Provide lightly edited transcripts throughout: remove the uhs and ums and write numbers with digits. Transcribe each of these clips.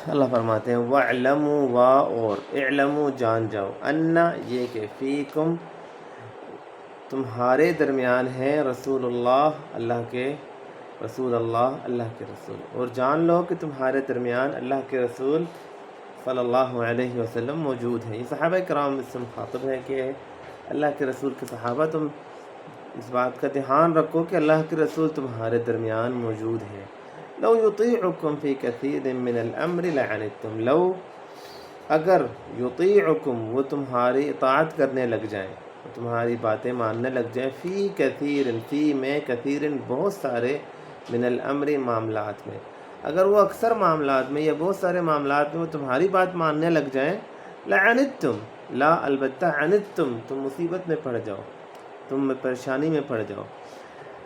اللہ فرماتے ہیں وَاعْلَمُوا اور اعلموا جان جاؤ انا یہ کہ فیکم تمہارے درمیان ہے رسول اللہ اللہ کے رسول اللہ کے رسول، اور جان لو کہ تمہارے درمیان اللہ کے رسول صلی اللہ علیہ وسلم موجود ہیں۔ یہ صحابہ کرام اس سے مخاطب ہے کہ اللہ کے رسول کے صحابہ تم اس بات کا دھیان رکھو کہ اللہ کے رسول تمہارے درمیان موجود ہے۔ لو یطیعکم فی کثیر من الامر لعنتم، لو اگر یطیعکم وہ تمہاری اطاعت کرنے لگ جائیں، تمہاری باتیں ماننے لگ جائیں، فی کثیر فی میں کثیر بہت سارے من الامر معاملات میں، اگر وہ اکثر معاملات میں یا بہت سارے معاملات میں وہ تمہاری بات ماننے لگ جائیں، لعنتم لا البتہ عنتم تم مصیبت میں پڑ جاؤ، تم پریشانی میں پڑ جاؤ،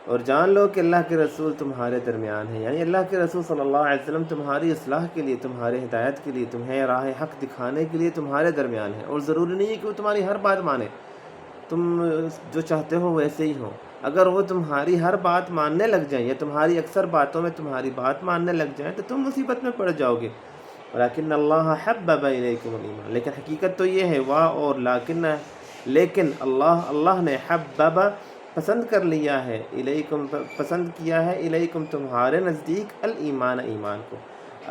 اور جان لو کہ اللہ کے رسول تمہارے درمیان ہے، یعنی اللہ کے رسول صلی اللہ علیہ وسلم تمہاری اصلاح کے لیے، تمہارے ہدایت کے لیے، تمہیں راہ حق دکھانے کے لیے تمہارے درمیان ہے، اور ضروری نہیں ہے کہ وہ تمہاری ہر بات مانے، تم جو چاہتے ہو ویسے ہی ہو، اگر وہ تمہاری ہر بات ماننے لگ جائیں یا تمہاری اکثر باتوں میں تمہاری بات ماننے لگ جائیں تو تم مصیبت میں پڑ جاؤ گے۔ ولیکن اللہ حبب الیکم الایمان، لیکن حقیقت تو یہ ہے اور لیکن اللہ نے حبب پسند کر لیا ہے، الیکم پسند کیا ہے، الیکم تمہارے نزدیک الایمان ایمان کو،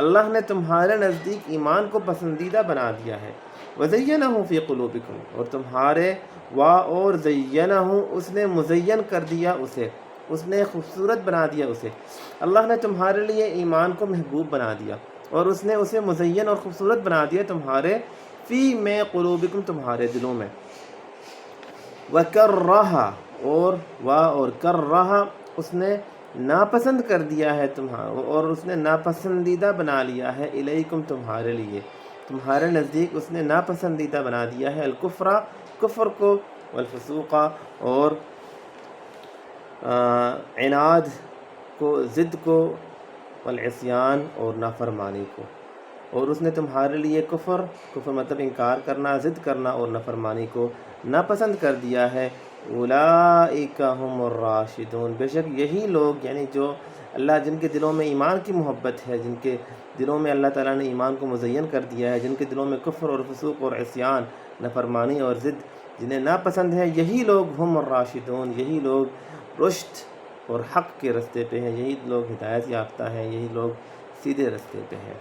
اللہ نے تمہارے نزدیک ایمان کو پسندیدہ بنا دیا ہے، وزینہ فی قلوبکم اور تمہارے اور زینہ اس نے مزین کر دیا اسے، اس نے خوبصورت بنا دیا اسے، اللہ نے تمہارے لیے ایمان کو محبوب بنا دیا اور اس نے اسے مزین اور خوبصورت بنا دیا تمہارے فی میں قلوبکم تمہارے دلوں میں، وکرہ اور کرہ اس نے ناپسند کر دیا ہے اور اس نے ناپسندیدہ بنا لیا ہے الیکم تمہارے لیے، تمہارے نزدیک اس نے ناپسندیدہ بنا دیا ہے الکفر کفر کو، والفسوق اور عناد کو، ضد کو، والعصیان اور نافرمانی کو، اور اس نے تمہارے لیے کفر مطلب انکار کرنا، ضد کرنا اور نافرمانی کو ناپسند کر دیا ہے۔ اولئک هم الراشدون، بے شک یہی لوگ یعنی جو اللہ جن کے دلوں میں ایمان کی محبت ہے، جن کے دلوں میں اللہ تعالیٰ نے ایمان کو مزین کر دیا ہے، جن کے دلوں میں کفر اور فسوق اور عصیان، نافرمانی اور ضد جنہیں ناپسند ہے، یہی لوگ ہم الراشدون، یہی لوگ رشد اور حق کے رستے پہ ہیں، یہی لوگ ہدایت یافتہ ہیں، یہی لوگ سیدھے رستے پہ ہیں۔